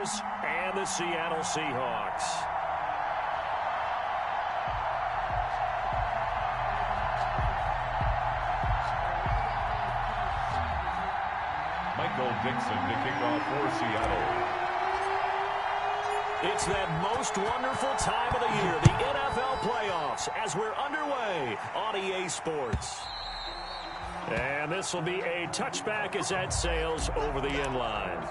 Bears and the Seattle Seahawks. Michael Dixon to kick off for Seattle. It's that most wonderful time of the year, the NFL playoffs, as we're underway on EA Sports. And this will be a touchback as that sails over the end line.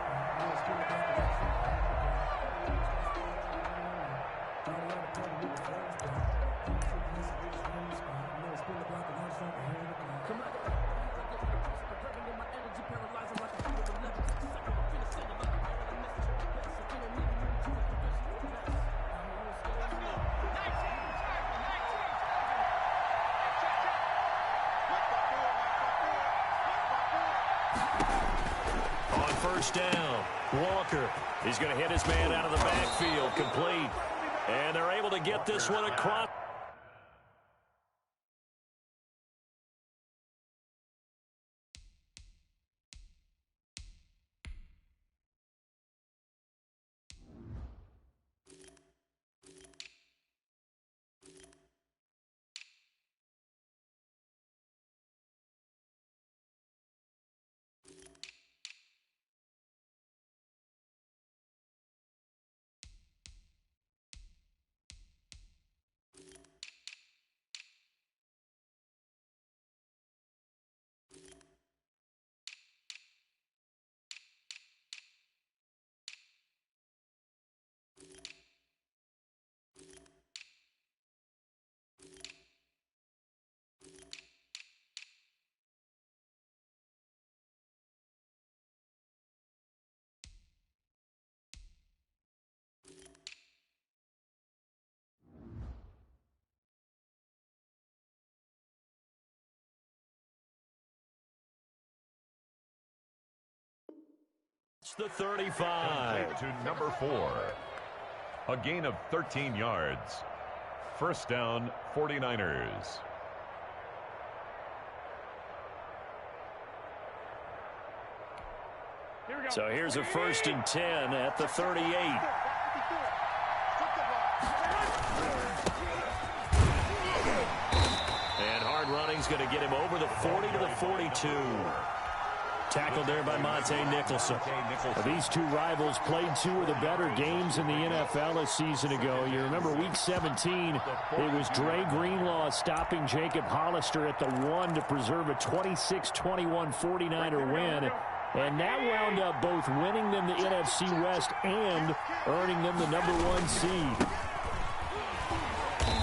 First down. Walker. He's going to hit his man out of the backfield. Complete. And they're able to get this one across. It's the 35. To number 4. A gain of 13 yards. First down, 49ers. So here's a 1st and 10 at the 38. And hard running's going to get him over the 40 to the 42. Tackled there by Monte Nicholson. These two rivals played two of the better games in the NFL a season ago. You remember Week 17, it was Dre Greenlaw stopping Jacob Hollister at the 1 to preserve a 26-21 49er win. And that wound up both winning them the NFC West and earning them the #1 seed.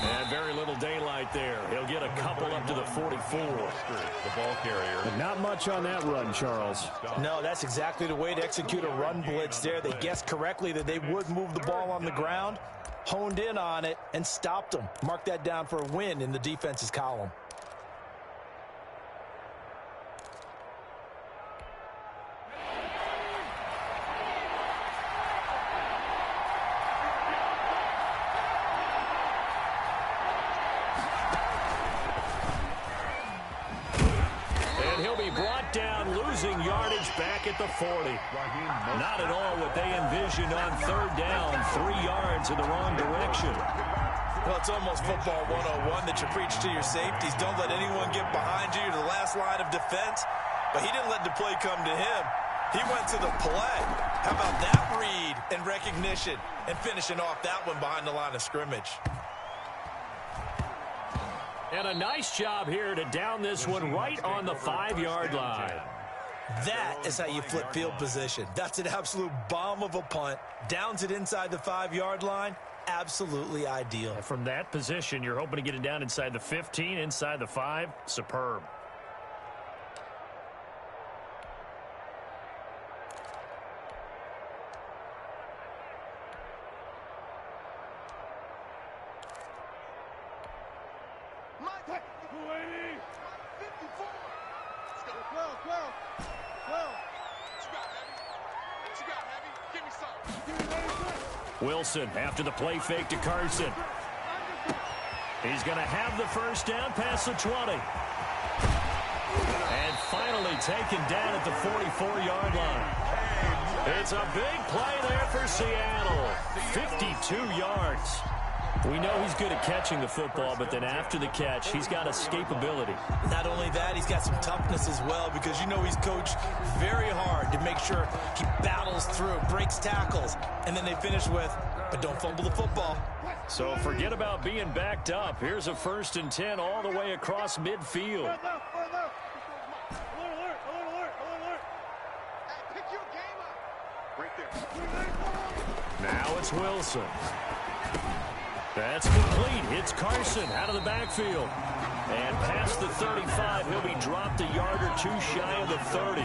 And very little daylight there. He'll get a couple up to the 44. The ball carrier. But not much on that run, Charles. No, that's exactly the way to execute a run blitz there. They guessed correctly that they would move the ball on the ground, honed in on it, and stopped them. Mark that down for a win in the defense's column. Back at the 40. Not at all what they envisioned on 3rd down. 3 yards in the wrong direction. Well, it's almost football 101 that you preach to your safeties. Don't let anyone get behind you to the last line of defense. But he didn't let the play come to him. He went to the play. How about that read and recognition and finishing off that one behind the line of scrimmage. And a nice job here to down this one right on the 5-yard line. That is how you flip field position. That's an absolute bomb of a punt. Downs it inside the 5-yard line. Absolutely ideal. And from that position, you're hoping to get it down inside the 15, inside the 5. Superb. Wilson after the play fake to Carson. He's going to have the first down past the 20. And finally taken down at the 44-yard line. It's a big play there for Seattle. 52 yards. We know he's good at catching the football, but then after the catch, he's got escapability. Not only that, he's got some toughness as well, because you know he's coached very hard to make sure he battles through, breaks tackles, and then they finish with, but don't fumble the football. So forget about being backed up. Here's a 1st and 10 all the way across midfield. Now it's Wilson. That's complete. It's Carson out of the backfield. And past the 35, he'll be dropped a yard or two shy of the 30.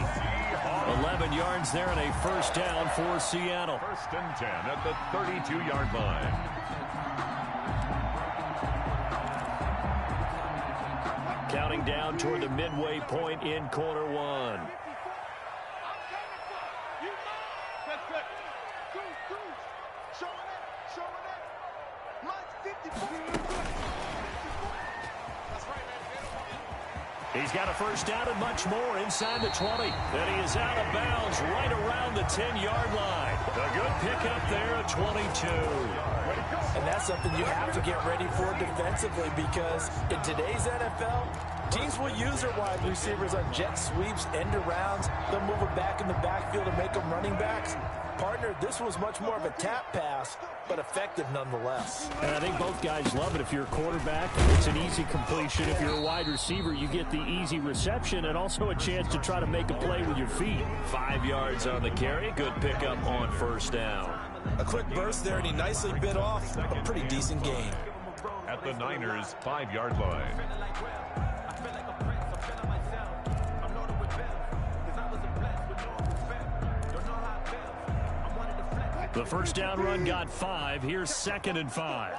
11 yards there and a 1st down for Seattle. 1st and 10 at the 32-yard line. Counting down toward the midway point in quarter one. He's got a 1st down and much more inside the 20. And he is out of bounds right around the 10-yard line. A good pickup there at 22. And that's something you have to get ready for defensively, because in today's NFL, teams will use their wide receivers on jet sweeps, end arounds. They'll move it back in the backfield and make them running backs. Partner, this was much more of a tap pass, but effective nonetheless. And I think both guys love it. If you're a quarterback, it's an easy completion. If you're a wide receiver, you get the easy reception and also a chance to try to make a play with your feet. 5 yards on the carry. Good pickup on 1st down. A quick burst there, and he nicely bit off a pretty decent gain. At the Niners' 5-yard line. The 1st down run got 5. Here's 2nd and 5.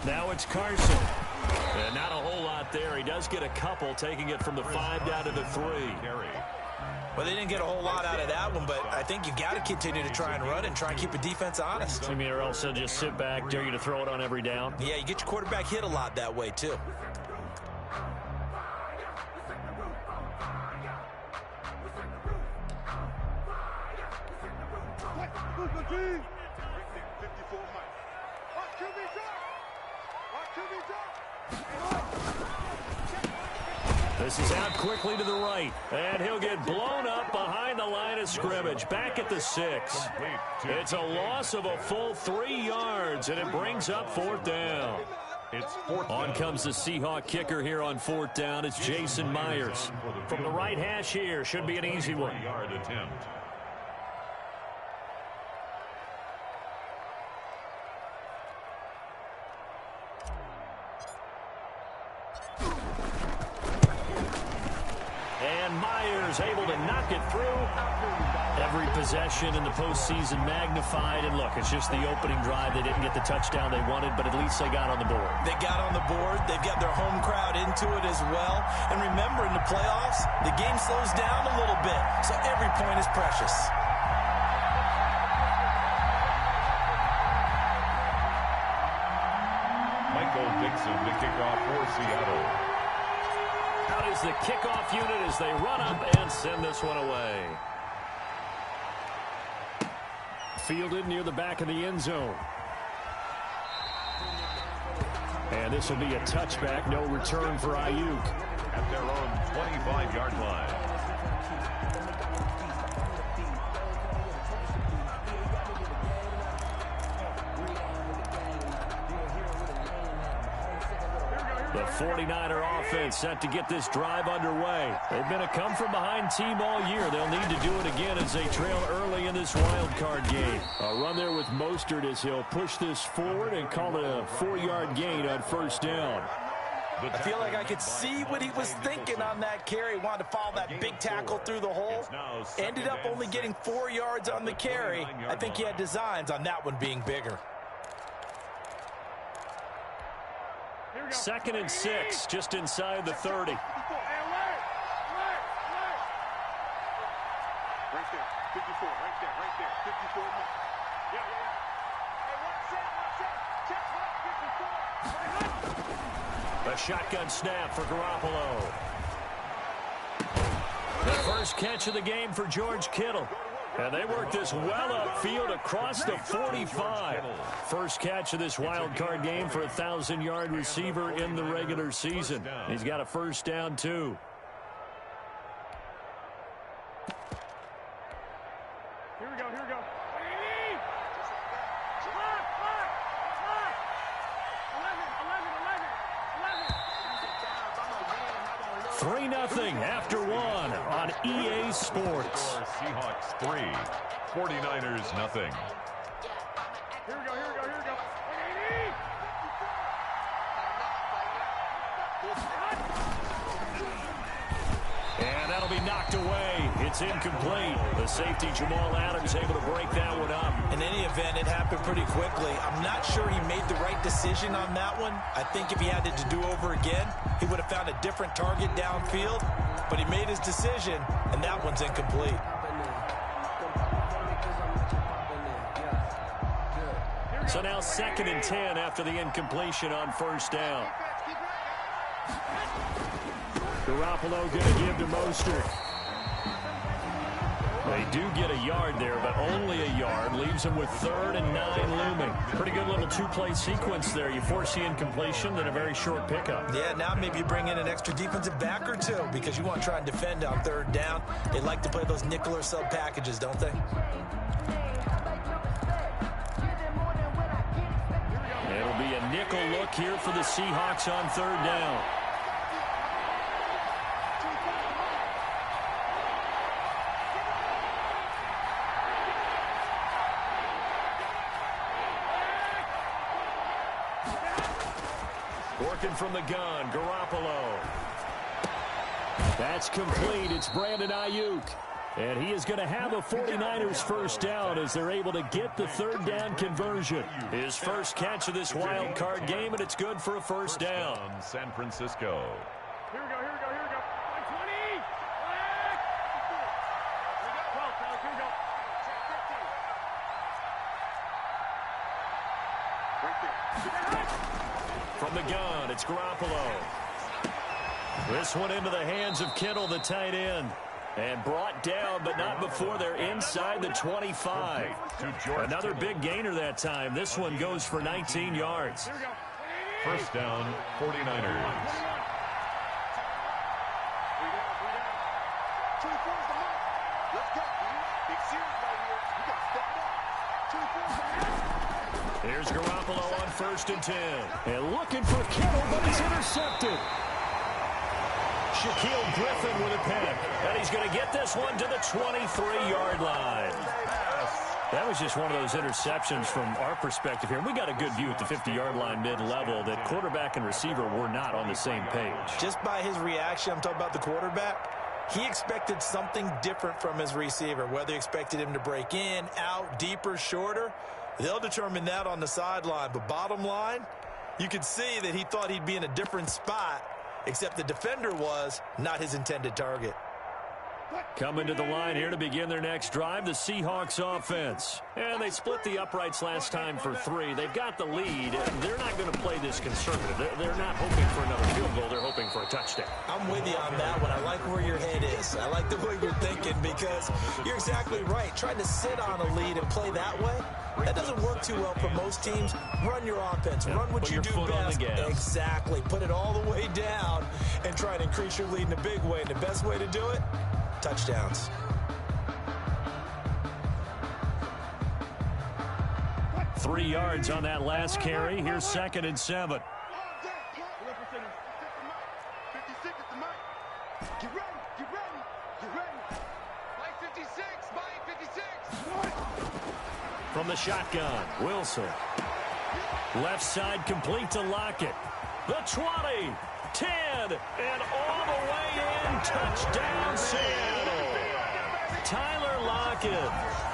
Now it's Carson. And not a whole lot there. He does get a couple, taking it from the 5 down to the 3. Well, they didn't get a whole lot out of that one, but I think you got to continue to try and run and try and keep the defense honest. I mean, or else they'll just sit back, dare you to throw it on every down. Yeah, you get your quarterback hit a lot that way, too. This is out quickly to the right, and he'll get blown up behind the line of scrimmage, back at the 6. It's a loss of a full 3 yards, and it brings up 4th down. It's 4th On down. comes the Seahawk kicker here on 4th down. It's Jason Myers. From the right hash here, should be an easy one. 3-yard attempt. And Myers able to knock it through. Every possession in the postseason magnified. And look, it's just the opening drive. They didn't get the touchdown they wanted, but at least they got on the board. They got on the board. They've got their home crowd into it as well. And remember, in the playoffs, the game slows down a little bit, so every point is precious. Michael Dixon to kick off for Seattle. Out is the kickoff unit as they run up and send this one away. Fielded near the back of the end zone. And this will be a touchback. No return for Ayuk. At their own 25-yard line. The 49er offense set to get this drive underway. They've been a come-from-behind team all year. They'll need to do it again as they trail early in this wild card game. A run there with Mostert as he'll push this forward and call it a 4-yard gain on 1st down. I feel like I could see what he was thinking on that carry. Wanted to follow that big tackle through the hole. Ended up only getting 4 yards on the carry. I think he had designs on that one being bigger. 2nd and 6, just inside the 30. Right there, 54, right there, 54. Yeah. Hey, 1 set, check, 54. A shotgun snap for Garoppolo. The first catch of the game for George Kittle. And they work this well upfield across the 45. First catch of this wild card game for a 1,000-yard receiver in the regular season. He's got a first down, too. Here we go, here we go. 3-0 after one on EA Sports. Seahawks 3, 49ers nothing. Here we go, here we go, here we go. And that'll be knocked away. It's incomplete. The safety, Jamal Adams, able to break that one up. In any event, it happened pretty quickly. I'm not sure he made the right decision on that one. I think if he had it to do over again, he would have found a different target downfield. But he made his decision, and that one's incomplete. So now 2nd and 10 after the incompletion on first down. Garoppolo going to give to Mostert. They do get a yard there, but only a yard. Leaves them with 3rd and 9 looming. Pretty good little two-play sequence there. You force the incompletion, then a very short pickup. Yeah, now maybe you bring in an extra defensive back or two because you want to try and defend on 3rd down. They like to play those nickel or sub packages, don't they? It'll be a nickel look here for the Seahawks on 3rd down. Working from the gun, Garoppolo. That's complete. It's Brandon Ayuk. And he is going to have a 49ers first down as they're able to get the 3rd down conversion. His first catch of this wild card game, and it's good for a first down. San Francisco. Here we go, here we go, here we go. 20! Here we go. Right there. From the gun, it's Garoppolo. This one into the hands of Kittle, the tight end. And brought down, but not before they're inside the 25. Another big gainer that time. This one goes for 19 yards. First down, 49ers. Here's Garoppolo on 1st and 10. And looking for Kittle, but he's intercepted. Shaquille Griffin with a pick. And he's going to get this one to the 23-yard line. That was just one of those interceptions from our perspective here. We got a good view at the 50-yard line mid-level that quarterback and receiver were not on the same page. Just by his reaction, I'm talking about the quarterback, he expected something different from his receiver, whether he expected him to break in, out, deeper, shorter. They'll determine that on the sideline. But bottom line, you could see that he thought he'd be in a different spot, except the defender was not his intended target. Coming to the line here to begin their next drive, the Seahawks offense. And they split the uprights last time for 3. They've got the lead. They're not going to play this conservative. They're not hoping for another field goal. They're hoping for a touchdown. I'm with you on that one. I like where your head is. I like the way you're thinking because you're exactly right. Trying to sit on a lead and play that way, that doesn't work too well for most teams. Run your offense. Run what you do best. Exactly. Put it all the way down and try to increase your lead in a big way. And the best way to do it, touchdowns. Three yards on that last carry. Here's 2nd and 7. From the shotgun, Wilson. Left side complete to Lockett. The 20, 10, and all the way in. Touchdown, Seattle. Tyler Lockett,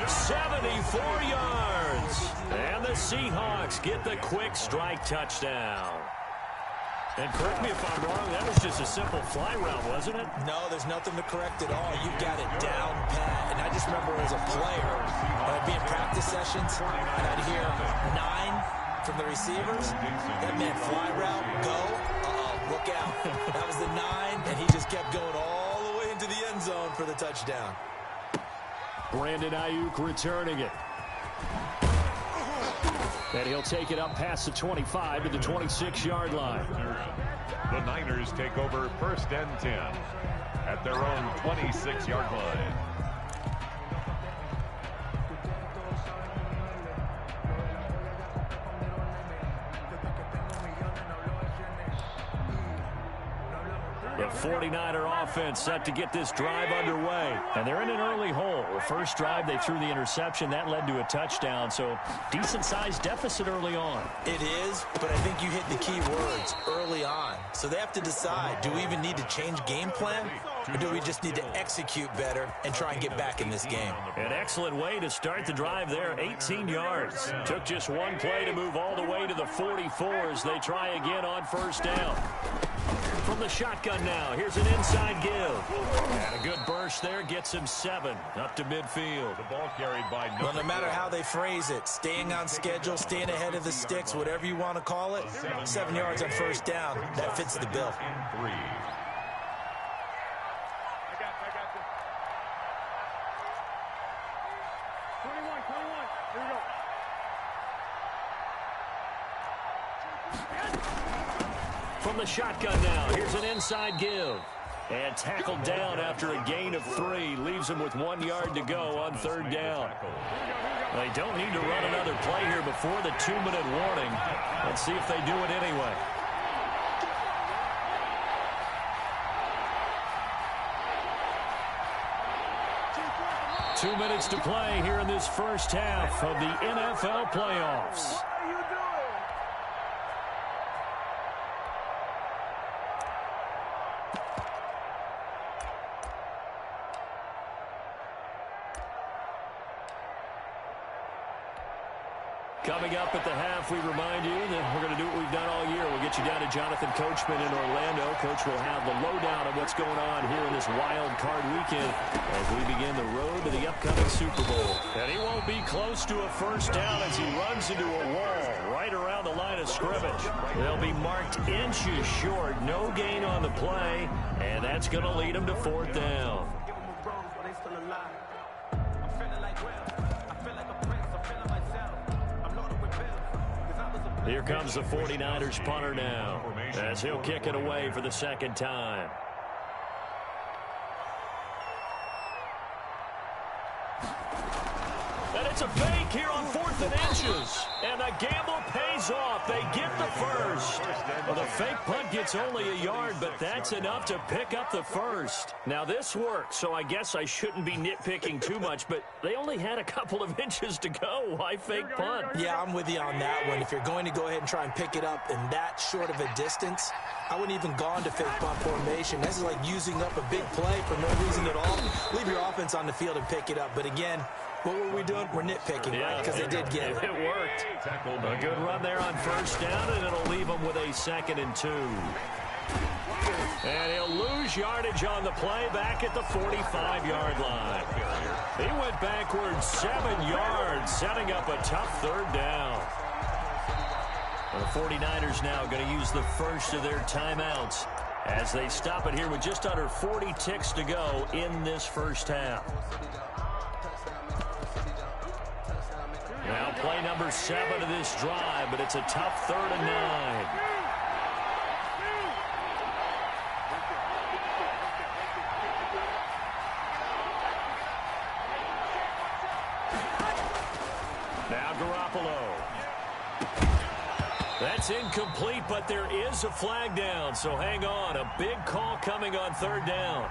74 yards. And the Seahawks get the quick strike touchdown. And correct me if I'm wrong, that was just a simple fly route, wasn't it? No, there's nothing to correct at all. You've got it down pat. And I just remember as a player, I'd be in practice sessions, and I'd hear 9, from the receivers. That man fly route, go. Uh-oh, look out. That was the 9, and he just kept going all the way into the end zone for the touchdown. Brandon Ayuk returning it. And he'll take it up past the 25 to the 26-yard line. The Niners take over 1st and 10 at their own 26-yard line. The 49er offense set to get this drive underway. And they're in an early hole. The first drive, they threw the interception. That led to a touchdown. So decent-sized deficit early on. It is, but I think you hit the key words, early on. So they have to decide, do we even need to change game plan? Or do we just need to execute better and try and get back in this game? An excellent way to start the drive there, 18 yards. Took just one play to move all the way to the 44 as they try again on 1st down. From the shotgun now, here's an inside give. And a good burst there gets him 7 up to midfield. The ball carried by Well, no matter how they phrase it, staying on schedule, staying ahead of the sticks, whatever you want to call it, 7 yards on 1st down, that fits the bill. 3. I got this. 21. Here we go. From the shotgun now, here's an inside give. And tackled down after a gain of 3. Leaves him with 1 yard to go on 3rd down. They don't need to run another play here before the 2-minute warning. Let's see if they do it anyway. Two minutes to play here in this first half of the NFL playoffs. Coming up at the half, we remind you that we're going to do what we've done all year. We'll get you down to Jonathan Coachman in Orlando. Coach will have the lowdown of what's going on here in this wild card weekend as we begin the road to the upcoming Super Bowl. And he won't be close to a 1st down as he runs into a wall right around the line of scrimmage. They'll be marked inches short. No gain on the play, and that's going to lead him to 4th down. Here comes the 49ers punter now as he'll kick it away for the 2nd time. And it's a fake here on 4th and inches. And the gamble pays off. They get the first. Well, the fake punt gets only a yard, but that's enough to pick up the first. Now, this works, so I guess I shouldn't be nitpicking too much, but they only had a couple of inches to go. Why fake punt? Yeah, I'm with you on that one. If you're going to go ahead and try and pick it up in that short of a distance, I wouldn't even gone to fake punt formation. This is like using up a big play for no reason at all. Leave your offense on the field and pick it up. But again, what were we doing? We're nitpicking, right? Because they did get it. It worked. A good run there on 1st down, and it'll leave them with a 2nd and 2. And he'll lose yardage on the play back at the 45-yard line. He went backwards 7 yards, setting up a tough 3rd down. The 49ers now going to use the first of their timeouts as they stop it here with just under 40 ticks to go in this first half. Now play number 7 of this drive, but it's a tough 3rd and 9. Now Garoppolo. That's incomplete, but there is a flag down, so hang on. A big call coming on 3rd down.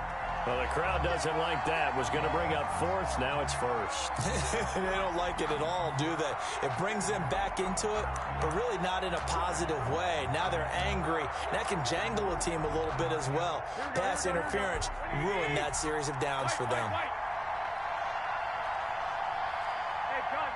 Well, the crowd doesn't like that. Was going to bring up 4th. Now it's 1st. They don't like it at all, do they? It brings them back into it, but really not in a positive way. Now they're angry. That can jangle a team a little bit as well. Pass interference ruined that series of downs for them. Hey, gun.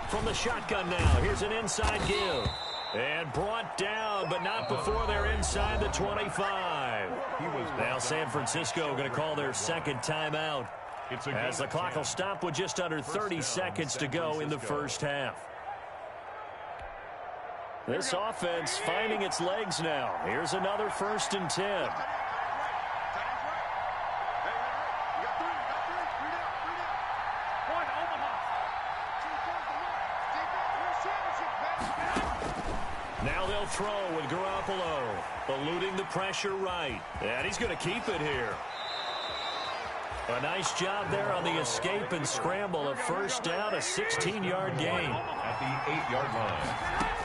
From the shotgun now, here's an inside give. And brought down, but not before they're inside the 25. Now San Francisco going to call their 2nd timeout. As the clock will stop with just under 30 seconds to go in the first half. This offense finding its legs now. Here's another 1st and 10. Now they'll throw with Garoppolo, eluding the pressure right. And he's going to keep it here. A nice job there on the escape and scramble. A first down, a 16-yard gain. At the 8-yard line.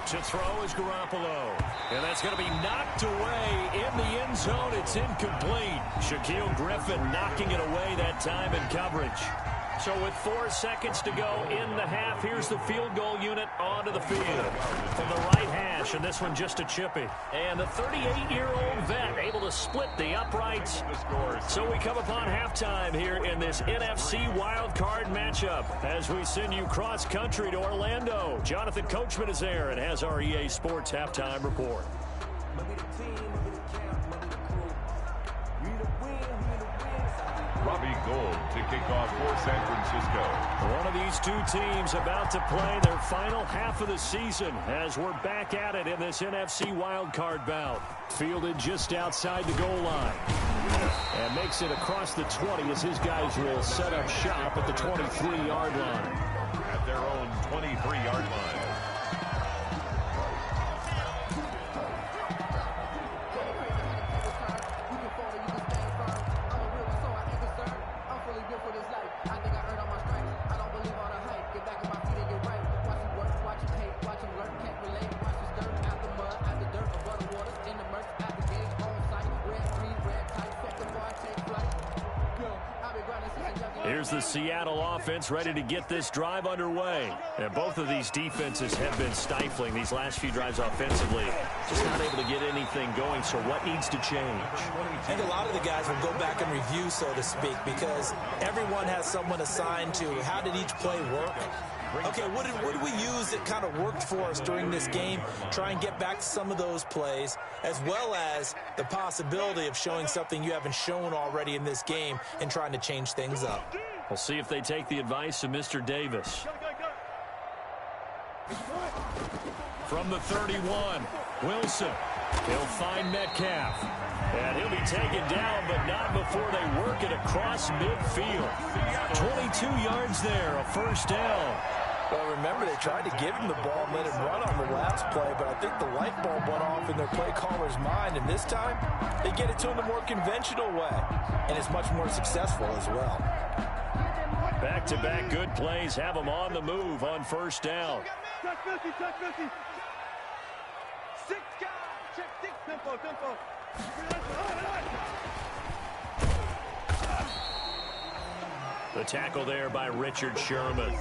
To throw is Garoppolo. And that's going to be knocked away in the end zone. It's incomplete. Shaquille Griffin knocking it away that time in coverage. So with 4 seconds to go in the half, here's the field goal unit onto the field. From the right hash, and this one just a chippy. And the 38-year-old vet able to split the uprights. So we come upon halftime here in this NFC wildcard matchup as we send you cross-country to Orlando. Jonathan Coachman is there and has our EA Sports halftime report. Robbie Gould to kick off for San Francisco. One of these two teams about to play their final half of the season as we're back at it in this NFC wildcard bout. Fielded just outside the goal line. And makes it across the 20 as his guys will set up shop at the 23-yard line. At their own 23-yard line. Here's the Seattle offense ready to get this drive underway. And both of these defenses have been stifling these last few drives offensively. Just not able to get anything going, so what needs to change? I think a lot of the guys will go back and review, so to speak, because everyone has someone assigned to how did each play work. Okay, what did we use that kind of worked for us during this game? Try and get back to some of those plays, as well as the possibility of showing something you haven't shown already in this game and trying to change things up. We'll see if they take the advice of Mr. Davis. From the 31, Wilson. He'll find Metcalf. And he'll be taken down, but not before they work it across midfield. 22 yards there, a first down. Well, remember, they tried to give him the ball and let him run on the last play, but I think the light bulb went off in their play caller's mind, and this time they get it to him the more conventional way, and it's much more successful as well. Back-to-back good plays have them on the move on first down. Touch 50, touch 50. 6 guys, check 6, tempo. The tackle there by Richard Sherman.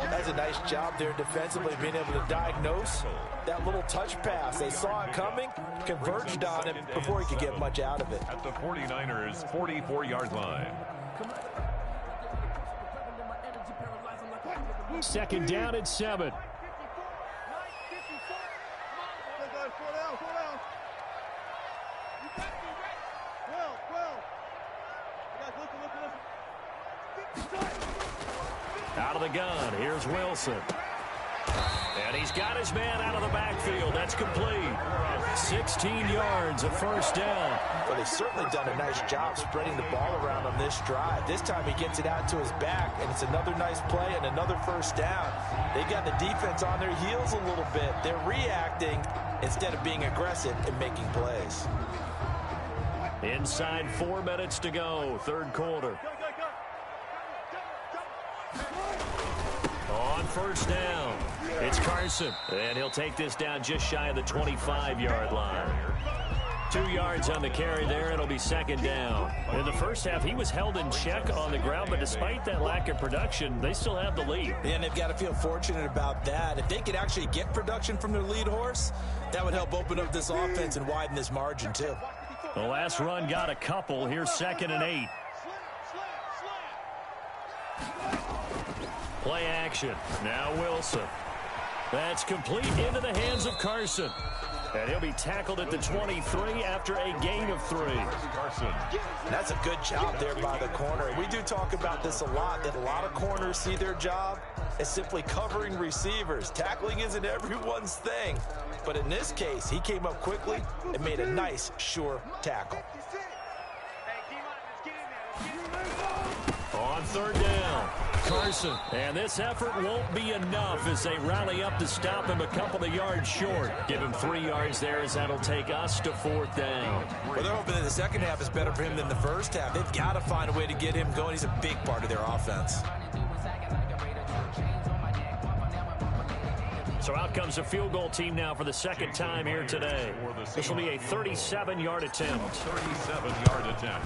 That's a nice job there defensively, being able to diagnose that little touch pass. They saw it coming, converged on it before he could get much out of it. At the 49ers' 44-yard line. Second down at 7. Out of the gun, here's Wilson. And he's got his man out of the backfield. That's complete. 16 yards, a first down. Well, they've certainly done a nice job spreading the ball around on this drive. This time he gets it out to his back, and it's another nice play and another first down. They've got the defense on their heels a little bit. They're reacting instead of being aggressive and making plays. Inside 4 minutes to go, third quarter. On first down, it's Carson. And he'll take this down just shy of the 25-yard line. 2 yards on the carry there. It'll be second down. In the first half, he was held in check on the ground, but despite that lack of production, they still have the lead. And they've got to feel fortunate about that. If they could actually get production from their lead horse, that would help open up this offense and widen this margin, too. The last run got a couple. Here's 2nd and 8. Play action. Now Wilson. That's complete into the hands of Carson. And he'll be tackled at the 23 after a gain of 3. That's a good job there by the corner. We do talk about this a lot, that a lot of corners see their job as simply covering receivers. Tackling isn't everyone's thing. But in this case, he came up quickly and made a nice, sure tackle. On 3rd down, Carson. And this effort won't be enough as they rally up to stop him a couple of yards short. Give him 3 yards there as that'll take us to 4th down. Well, they're hoping that the second half is better for him than the first half. They've got to find a way to get him going. He's a big part of their offense. So out comes a field goal team now for the second time here today. This will be a 37-yard attempt. 37-yard attempt.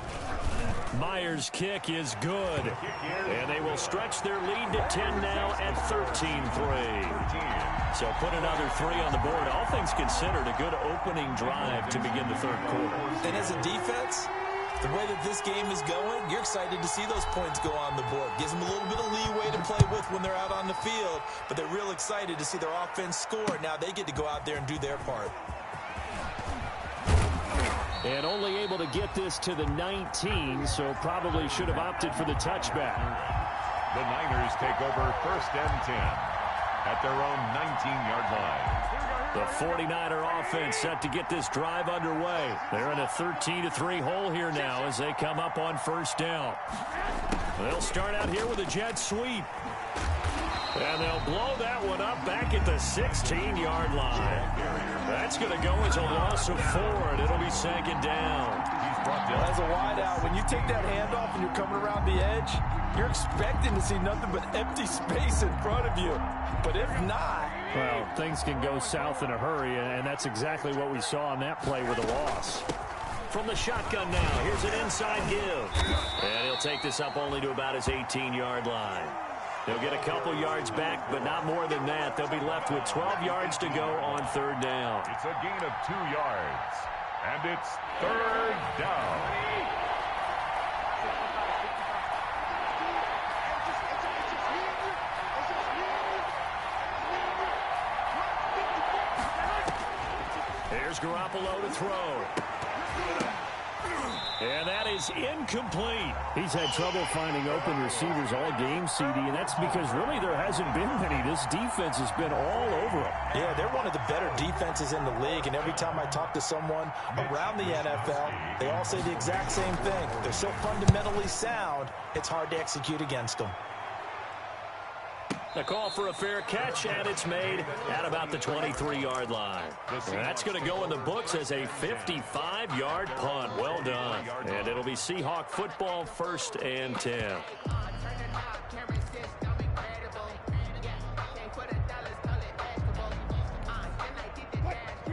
Myers' kick is good. And they will stretch their lead to 10 now at 13-3. So put another 3 on the board. All things considered, a good opening drive to begin the 3rd quarter. And as a defense, the way that this game is going, you're excited to see those points go on the board. Gives them a little bit of leeway to play with when they're out on the field, but they're real excited to see their offense score. Now they get to go out there and do their part. And only able to get this to the 19, so probably should have opted for the touchback. The Niners take over 1st and 10 at their own 19-yard line. The 49er offense set to get this drive underway. They're in a 13-3 hole here now as they come up on 1st down. They'll start out here with a jet sweep. And they'll blow that one up back at the 16-yard line. That's going to go as a loss of 4, and it'll be 2nd down. As a wideout, when you take that handoff and you're coming around the edge, you're expecting to see nothing but empty space in front of you. But if not... Well, things can go south in a hurry, and that's exactly what we saw on that play with a loss. From the shotgun now, here's an inside give. And he'll take this up only to about his 18-yard line. They'll get a couple yards back, but not more than that. They'll be left with 12 yards to go on 3rd down. It's a gain of 2 yards, and it's 3rd down. Here's Garoppolo to throw. And that is incomplete. He's had trouble finding open receivers all game, CD, and that's because really there hasn't been many. This defense has been all over them. Yeah, they're one of the better defenses in the league, and every time I talk to someone around the NFL, they all say the exact same thing. They're so fundamentally sound, it's hard to execute against them. The call for a fair catch, and it's made at about the 23-yard line. That's going to go in the books as a 55-yard punt. Well done. And it'll be Seahawk football, 1st and 10.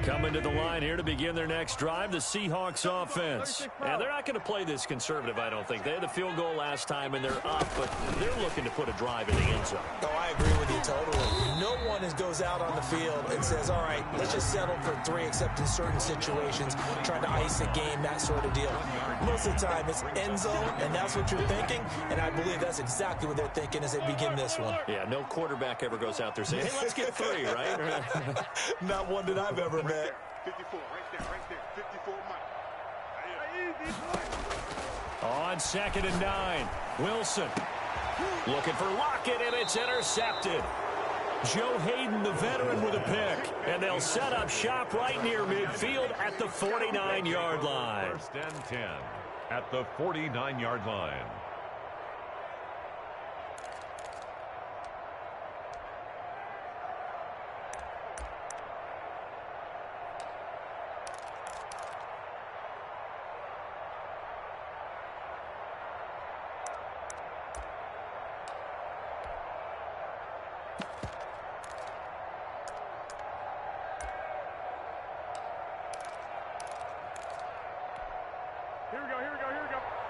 Coming to the line here to begin their next drive, the Seahawks offense. And they're not going to play this conservative, I don't think. They had the field goal last time, and they're up, but they're looking to put a drive in the end zone. Oh, I agree with you totally. No one goes out on the field and says, all right, let's just settle for 3, except in certain situations, trying to ice a game, that sort of deal. Most of the time, it's end zone, and that's what you're thinking, and I believe that's exactly what they're thinking as they begin this one. Yeah, no quarterback ever goes out there saying, hey, let's get 3, right? Not one that I've ever met. 54, right there, 54 Mike. On 2nd and 9, Wilson looking for Lockett, and it's intercepted. Joe Hayden, the veteran, with a pick, and they'll set up shop right near midfield at the 49-yard line. 1st and 10 at the 49-yard line. Here we go.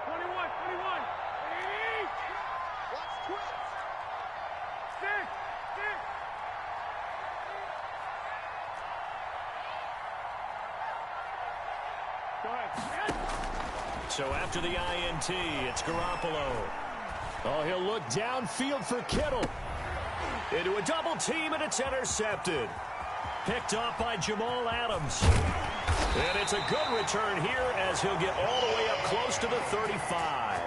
21. Watch twist. 6. Go ahead. So after the INT, it's Garoppolo. Oh, he'll look downfield for Kittle. Into a double team, and it's intercepted. Picked off by Jamal Adams. And it's a good return here as he'll get all the way up close to the 35.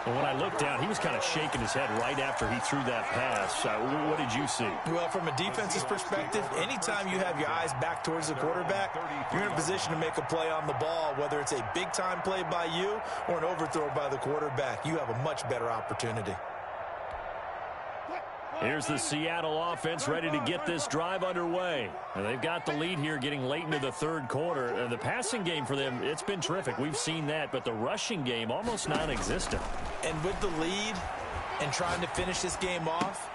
And when I looked down, he was kind of shaking his head right after he threw that pass. What did you see? Well, from a defense's perspective, anytime you have your eyes back towards the quarterback, you're in a position to make a play on the ball, whether it's a big-time play by you or an overthrow by the quarterback. You have a much better opportunity. Here's the Seattle offense ready to get this drive underway. And they've got the lead here getting late into the third quarter. And the passing game for them, it's been terrific. We've seen that, but the rushing game almost non-existent. And with the lead and trying to finish this game off,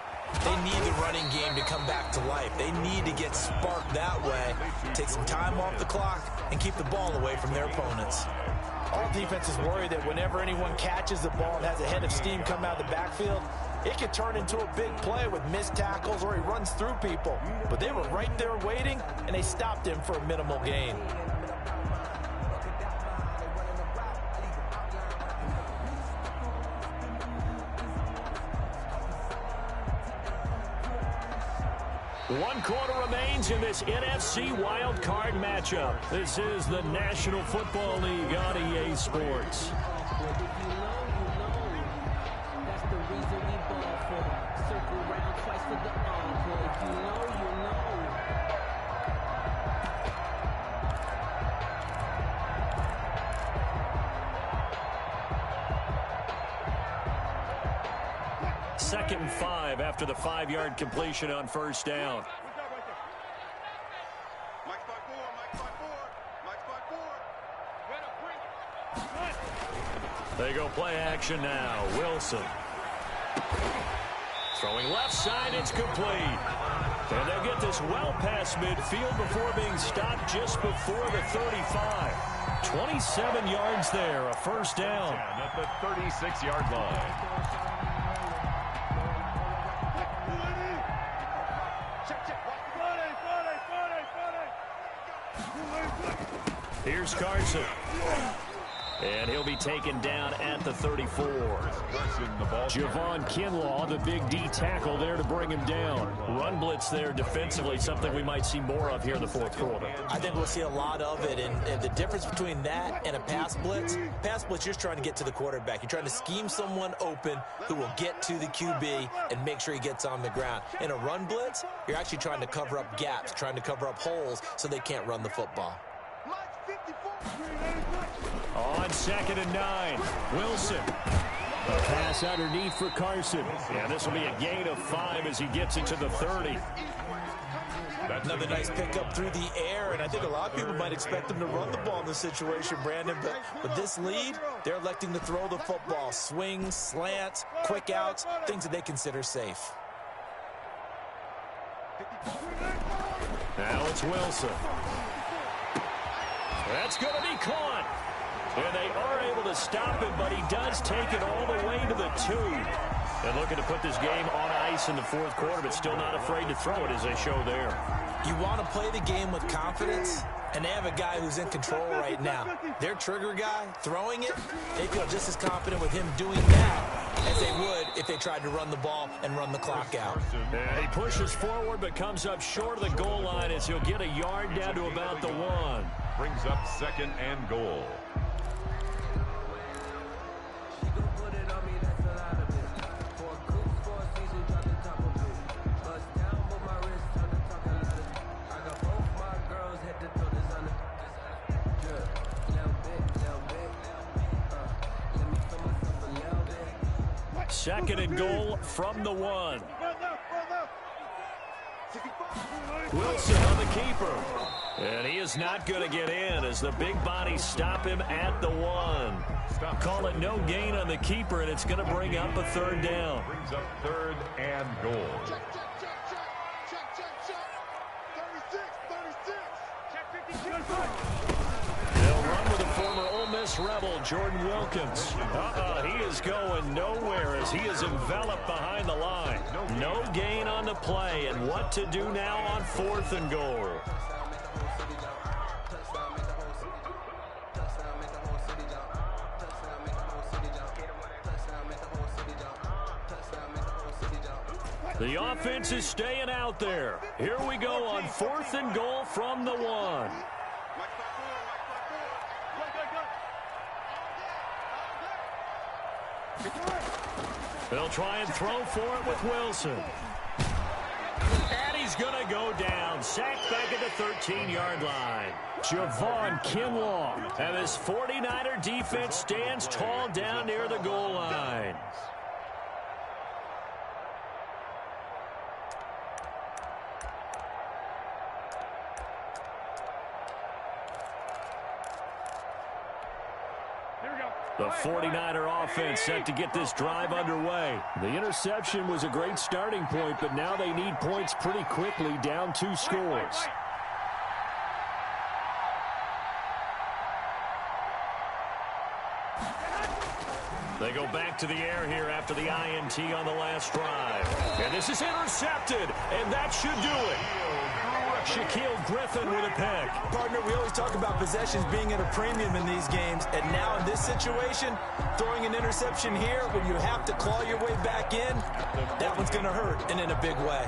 they need the running game to come back to life. They need to get sparked that way, take some time off the clock, and keep the ball away from their opponents. All defenses worry that whenever anyone catches the ball and has a head of steam come out of the backfield, it could turn into a big play with missed tackles or he runs through people. But they were right there waiting, and they stopped him for a minimal gain. One quarter remains in this NFC Wild Card matchup. This is the National Football League on EA Sports. Second and 5 after the 5-yard completion on first down. They go play action now. Wilson. Throwing left side, it's complete. And they'll get this well past midfield before being stopped just before the 35. 27 yards there, a first down. At the 36-yard line. Here's Carson. And he'll be taken down at the 34. Javon Kinlaw, the big D tackle there to bring him down. Run blitz there defensively, something we might see more of here in the fourth quarter. I think we'll see a lot of it, and the difference between that and a pass blitz, you're just trying to get to the quarterback. You're trying to scheme someone open who will get to the QB and make sure he gets on the ground. In a run blitz, you're actually trying to cover up gaps, trying to cover up holes so they can't run the football. On 2nd and 9, Wilson. A pass underneath for Carson. Yeah, this will be a gain of 5 as he gets into the 30. That's another nice pickup through the air, and I think a lot of people might expect them to run the ball in this situation, Brandon, but with this lead, they're electing to throw the football. Swings, slants, quick outs, things that they consider safe. Now it's Wilson. That's going to be caught. And they are able to stop him, but he does take it all the way to the 2. And looking to put this game on ice in the fourth quarter, but still not afraid to throw it as they show there. You want to play the game with confidence, and they have a guy who's in control right now. Their trigger guy, throwing it, they feel just as confident with him doing that as they would if they tried to run the ball and run the clock out. And he pushes forward but comes up short of the goal line as he'll get a yard down to about the 1. Brings up 2nd and goal. Second and goal from the 1. Wilson on the keeper. And he is not going to get in as the big bodies stop him at the 1. Call it no gain on the keeper, and it's going to bring up a 3rd down. Brings up 3rd and goal. They'll run with the former Ole Miss Rebel, Jordan Wilkins. He is going nowhere as he is enveloped behind the line. No gain on the play, and what to do now on 4th and goal. The offense is staying out there. Here we go on 4th and goal from the 1. They'll try and throw for it with Wilson. And he's going to go down. Sacked back at the 13-yard line. Javon Kinlaw. And this 49er defense stands tall down near the goal line. The 49er offense set to get this drive underway. The interception was a great starting point, but now they need points pretty quickly, down 2 scores. They go back to the air here after the INT on the last drive. And this is intercepted, and that should do it. Shaquille Griffin with a pick. Partner, we always talk about possessions being at a premium in these games, and now in this situation, throwing an interception here when you have to claw your way back in, that one's going to hurt, and in a big way.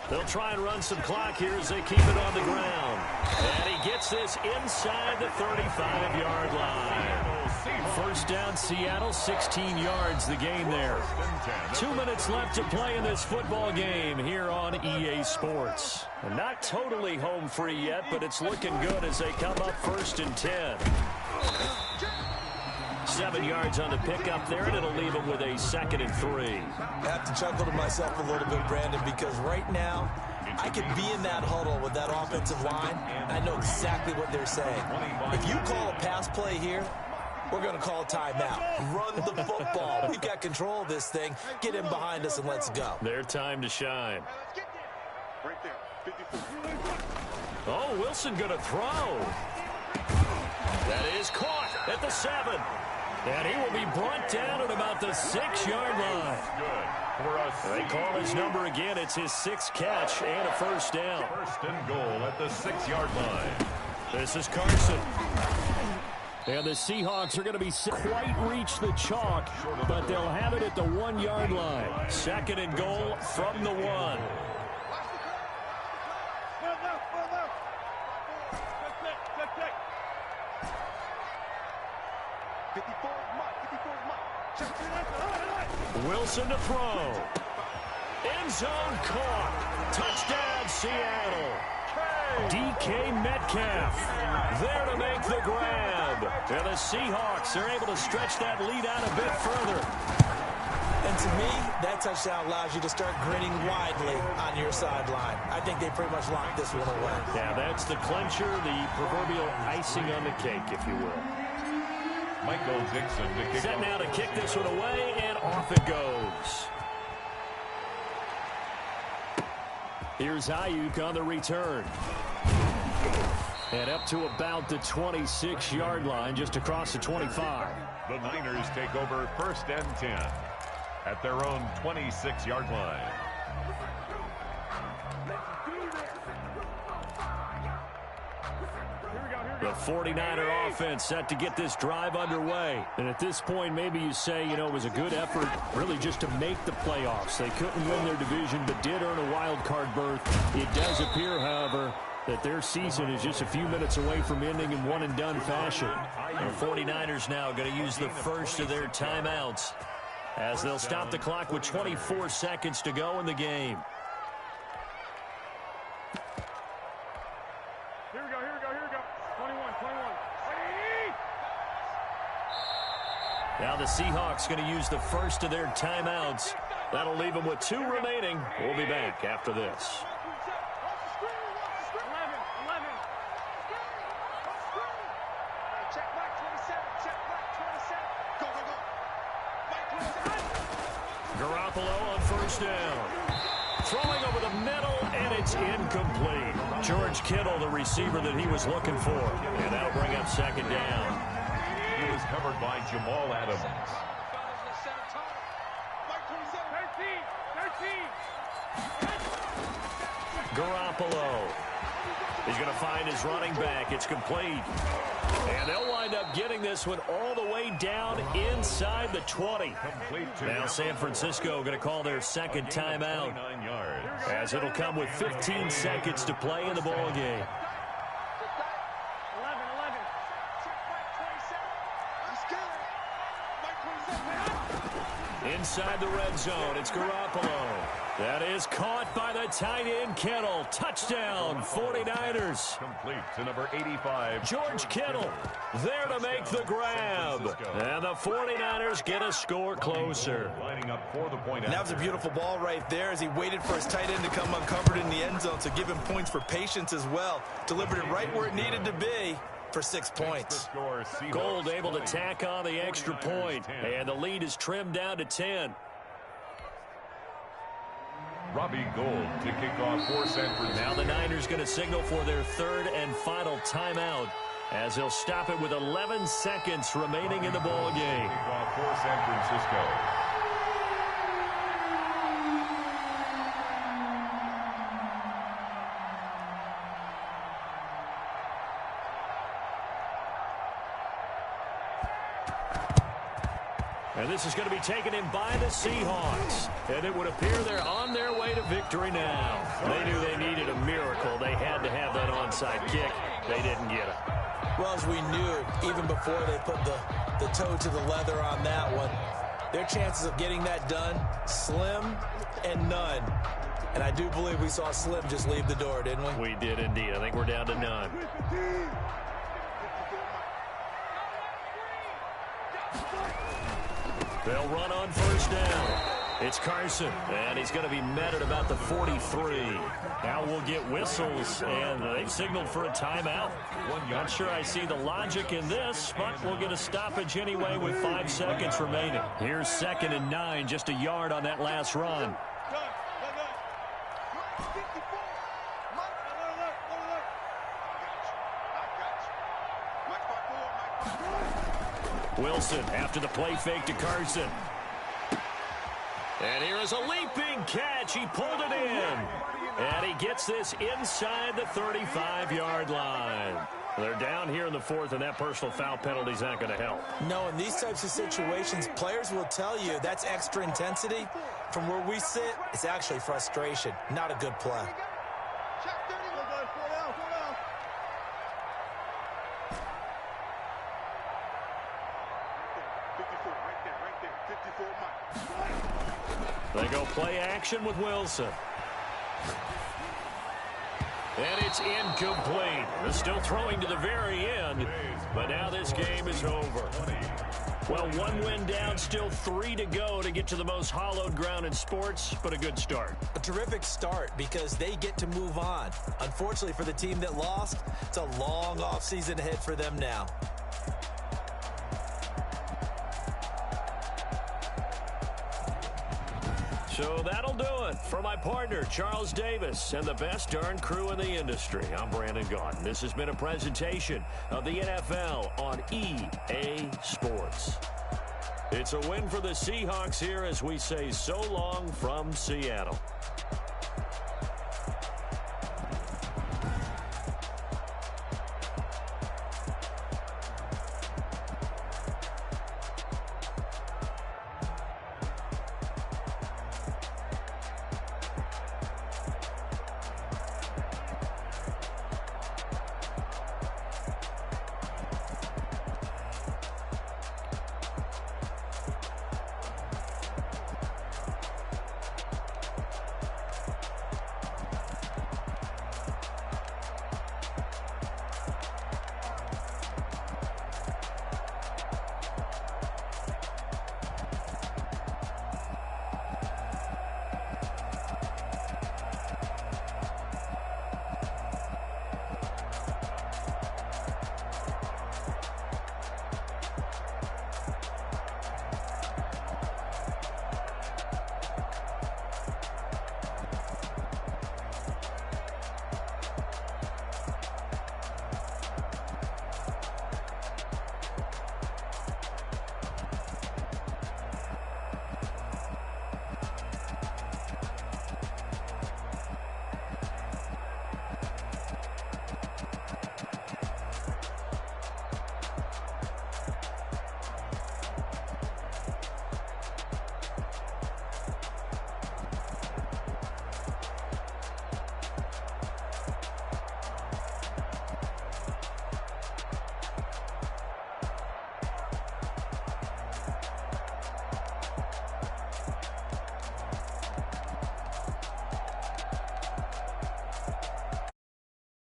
They'll try and run some clock here as they keep it on the ground. And he gets this inside the 35-yard line. First down, Seattle, 16 yards the gain there. 2 minutes left to play in this football game here on EA Sports. Not totally home free yet, but it's looking good as they come up 1st and 10. 7 yards on the pickup there, and it'll leave them with a 2nd and 3. I have to chuckle to myself a little bit, Brandon, because right now, I could be in that huddle with that offensive line, and I know exactly what they're saying. If you call a pass play here, we're going to call a timeout. Run the football. We've got control of this thing. Get in behind us and let's go. Their time to shine. Right there. 54. Oh, Wilson going to throw. That is caught at the 7. And he will be brought down at about the 6-yard line. They call his number again. It's his 6th catch and a first down. 1st and goal at the 6-yard line. This is Carson. And the Seahawks are going to be quite reach the chalk, but they'll have it at the 1-yard line. 2nd and goal from the 1. Wilson to throw. End zone caught. Touchdown, Seattle. DK Metcalf there to make the grab. And the Seahawks are able to stretch that lead out a bit further. And to me, that touchdown allows you to start grinning widely on your sideline. I think they pretty much locked this one away. Yeah, that's the clincher, the proverbial icing on the cake, if you will. Michael Dixon to kick Set off. now to kick this one away, and off it goes. Here's Ayuk on the return. And up to about the 26-yard line, just across the 25. The Niners take over 1st and 10 at their own 26-yard line. The 49er offense set to get this drive underway. And at this point, maybe you say, you know, it was a good effort really just to make the playoffs. They couldn't win their division, but did earn a wild card berth. It does appear, however, that their season is just a few minutes away from ending in one-and-done fashion. The 49ers now going to use the first of their timeouts as they'll stop the clock with 24 seconds to go in the game. Here we go. 21. Now the Seahawks going to use the first of their timeouts. That'll leave them with 2 remaining. We'll be back after this. 11. Check back 27. Go. Garoppolo on first down. Throwing over the middle, and it's incomplete. George Kittle, the receiver that he was looking for. And that'll bring up 2nd down. He was covered by Jamal Adams. 13. Garoppolo He's going to find his running back. It's complete. And they'll wind up getting this one all the way down inside the 20. Now San Francisco going to call their second timeout, as it'll come with 15 seconds to play in the ball game. Inside the red zone, it's Garoppolo. That is caught by the tight end, Kittle. Touchdown, 49ers. Complete to number 85. George Kittle there to make the grab. And the 49ers get a score closer. Lining up for the point. And that was a beautiful ball right there as he waited for his tight end to come uncovered in the end zone. So give him points for patience as well. Delivered it right where it needed to be for 6 points. Gold able to tack on the extra point. And the lead is trimmed down to 10. Robbie Gould to kick off for San Francisco. Now the Niners going to signal for their third and final timeout, as they'll stop it with 11 seconds remaining in the ball game. Kick off for San Francisco. And this is going to be taken in by the Seahawks. And it would appear they're on their way to victory now. They knew they needed a miracle. They had to have that onside kick. They didn't get it. Well, as we knew, even before they put the toe to the leather on that one, their chances of getting that done, slim and none. And I do believe we saw Slim just leave the door, didn't we? We did indeed. I think we're down to none. They'll run on first down. It's Carson, and he's going to be met at about the 43. Now we'll get whistles, and they've signaled for a timeout. Not sure I see the logic in this, but we'll get a stoppage anyway with 5 seconds remaining. Here's 2nd and 9, just a yard on that last run. Wilson after the play fake to Carson. And here is a leaping catch. He pulled it in. And he gets this inside the 35-yard line. They're down here in the 4th, and that personal foul penalty is not going to help. No, in these types of situations, players will tell you that's extra intensity. From where we sit, it's actually frustration, not a good play. They go play action with Wilson. And it's incomplete. They're still throwing to the very end, but now this game is over. Well, 1 win down, still 3 to go to get to the most hallowed ground in sports, but a good start. A terrific start because they get to move on. Unfortunately for the team that lost, it's a long offseason ahead for them now. So that'll do it for my partner, Charles Davis, and the best darn crew in the industry. I'm Brandon Gaudin. This has been a presentation of the NFL on EA Sports. It's a win for the Seahawks here as we say so long from Seattle.